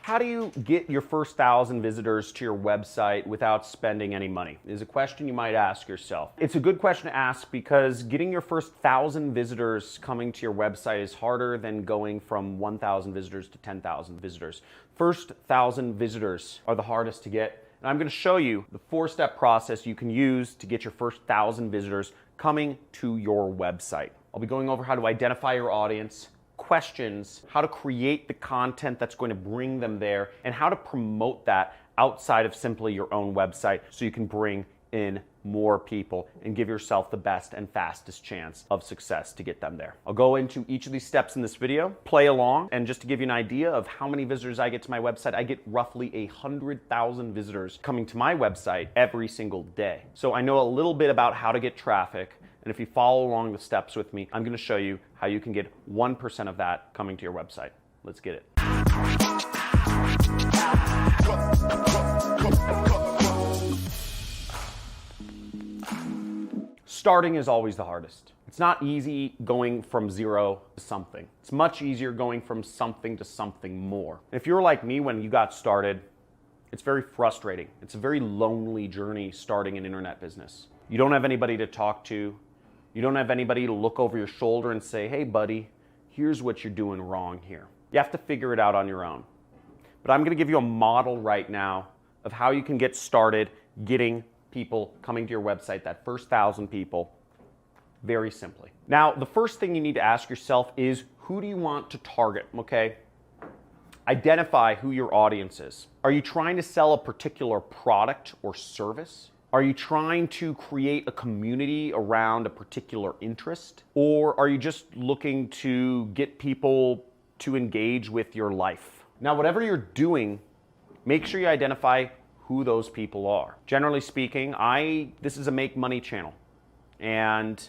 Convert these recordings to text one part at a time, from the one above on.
How do you get your first 1,000 visitors to your website without spending any money? Is a question you might ask yourself. It's a good question to ask because getting your first 1,000 visitors coming to your website is harder than going from 1,000 visitors to 10,000 visitors. First 1,000 visitors are the hardest to get. And I'm going to show you the 4-step process you can use to get your first 1,000 visitors coming to your website. I'll be going over how to identify your audience, questions, how to create the content that's going to bring them there, and how to promote that outside of simply your own website so you can bring in more people and give yourself the best and fastest chance of success to get them there. I'll go into each of these steps in this video, play along, and just to give you an idea of how many visitors I get to my website, I get roughly 100,000 visitors coming to my website every single day. So I know a little bit about how to get traffic, and if you follow along the steps with me, I'm going to show you how you can get 1% of that coming to your website. Let's get it. Starting is always the hardest. It's not easy going from zero to something. It's much easier going from something to something more. If you're like me when you got started, it's very frustrating. It's a very lonely journey starting an internet business. You don't have anybody to talk to. You don't have anybody to look over your shoulder and say, hey buddy, here's what you're doing wrong here. You have to figure it out on your own. But I'm going to give you a model right now of how you can get started getting people coming to your website, that first 1,000 people, very simply. Now, the first thing you need to ask yourself is, who do you want to target, okay? Identify who your audience is. Are you trying to sell a particular product or service? Are you trying to create a community around a particular interest? Or are you just looking to get people to engage with your life? Now, whatever you're doing, make sure you identify who those people are. Generally speaking, this is a make money channel. And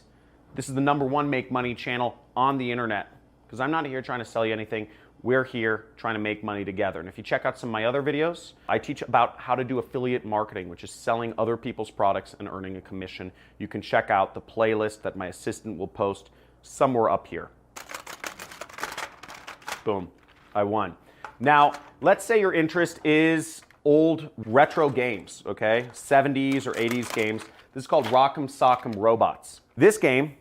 this is the #1 make money channel on the internet. Because I'm not here trying to sell you anything. We're here trying to make money together. And if you check out some of my other videos, I teach about how to do affiliate marketing, which is selling other people's products and earning a commission. You can check out the playlist that my assistant will post somewhere up here. Boom, I won. Now, let's say your interest is old retro games, okay? 70s or 80s games. This is called Rock'em Sock'em Robots. This game,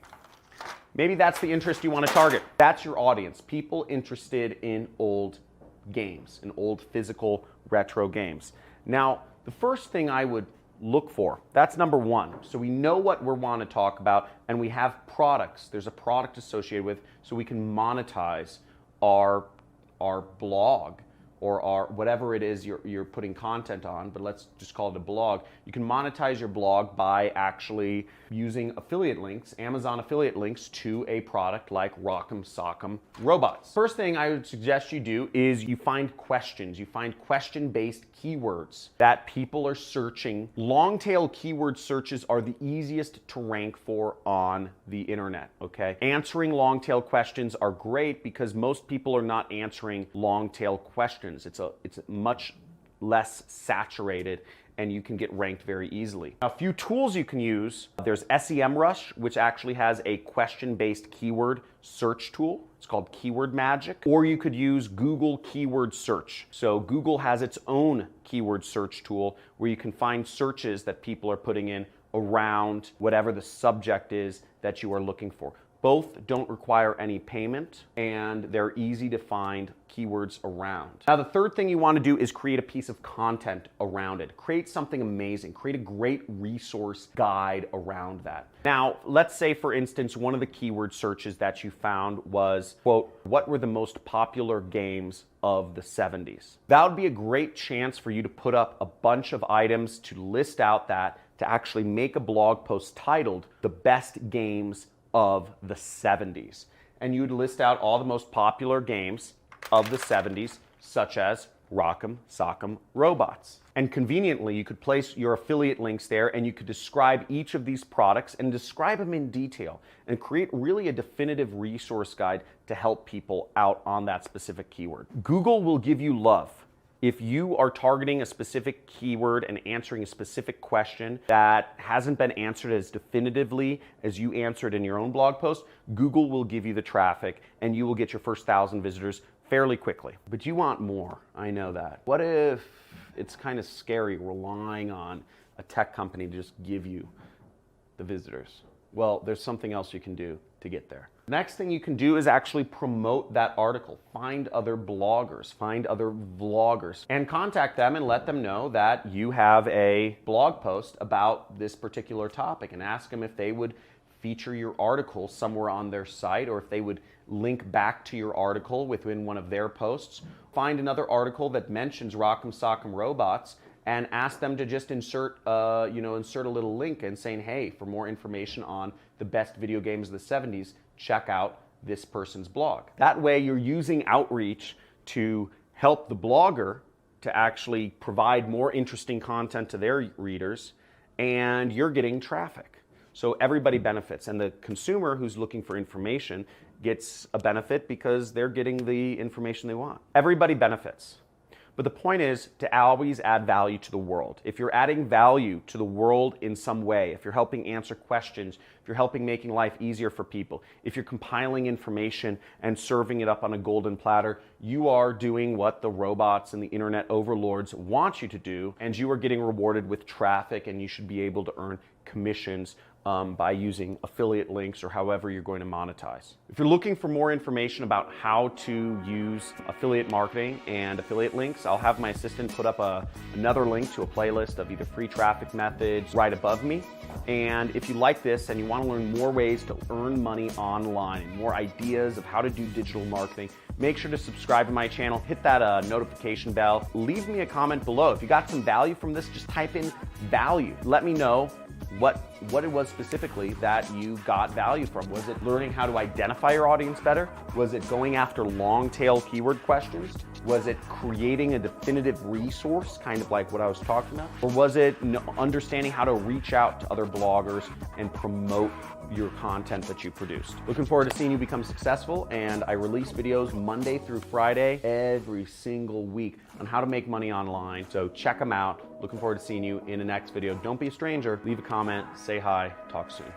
maybe that's the interest you want to target. That's your audience, people interested in old games, in old physical retro games. Now, the first thing I would look for, that's #1. So we know what we want to talk about, and we have products. There's a product associated with, so we can monetize our blog or our whatever it is you're putting content on, but let's just call it a blog. You can monetize your blog by actually using affiliate links, Amazon affiliate links to a product like Rock'em Sock'em Robots. First thing I would suggest you do is you find questions. You find question-based keywords that people are searching. Long-tail keyword searches are the easiest to rank for on the internet, okay? Answering long-tail questions are great because most people are not answering long-tail questions. It's much less saturated and you can get ranked very easily. A few tools you can use. There's SEMrush, which actually has a question-based keyword search tool. It's called Keyword Magic. Or you could use Google Keyword Search. So Google has its own keyword search tool where you can find searches that people are putting in around whatever the subject is that you are looking for. Both don't require any payment and they're easy to find keywords around. Now, the third thing you want to do is create a piece of content around it. Create something amazing. Create a great resource guide around that. Now, let's say, for instance, one of the keyword searches that you found was, quote, what were the most popular games of the 70s? That would be a great chance for you to put up a bunch of items to list out that, to actually make a blog post titled The Best Games of the 70s. And you'd list out all the most popular games of the 70s, such as Rock'em Sock'em Robots. And conveniently, you could place your affiliate links there and you could describe each of these products and describe them in detail and create really a definitive resource guide to help people out on that specific keyword. Google will give you love. If you are targeting a specific keyword and answering a specific question that hasn't been answered as definitively as you answered in your own blog post, Google will give you the traffic and you will get your first 1,000 visitors fairly quickly. But you want more, I know that. What if it's kind of scary relying on a tech company to just give you the visitors? Well, there's something else you can do to get there. Next thing you can do is actually promote that article. Find other bloggers, find other vloggers, and contact them and let them know that you have a blog post about this particular topic, and ask them if they would feature your article somewhere on their site, or if they would link back to your article within one of their posts. Find another article that mentions Rock'em Sock'em Robots and ask them to just insert a little link and saying, hey, for more information on the best video games of the 70s, check out this person's blog. That way you're using outreach to help the blogger to actually provide more interesting content to their readers, and you're getting traffic. So everybody benefits, and the consumer who's looking for information gets a benefit because they're getting the information they want. Everybody benefits. But the point is to always add value to the world. If you're adding value to the world in some way, if you're helping answer questions, if you're helping making life easier for people, if you're compiling information and serving it up on a golden platter, you are doing what the robots and the internet overlords want you to do, and you are getting rewarded with traffic, and you should be able to earn commissions by using affiliate links or however you're going to monetize. If you're looking for more information about how to use affiliate marketing and affiliate links, I'll have my assistant put up another link to a playlist of either free traffic methods right above me. And if you like this and you want to learn more ways to earn money online, more ideas of how to do digital marketing, make sure to subscribe to my channel, hit that notification bell, leave me a comment below. If you got some value from this, just type in value. Let me know what it was specifically that you got value from. Was it learning how to identify your audience better? Was it going after long tail keyword questions? Was it creating a definitive resource, kind of like what I was talking about? Or was it understanding how to reach out to other bloggers and promote your content that you produced? Looking forward to seeing you become successful, and I release videos Monday through Friday every single week on how to make money online. So check them out. Looking forward to seeing you in the next video. Don't be a stranger. Leave a comment, say hi, talk soon.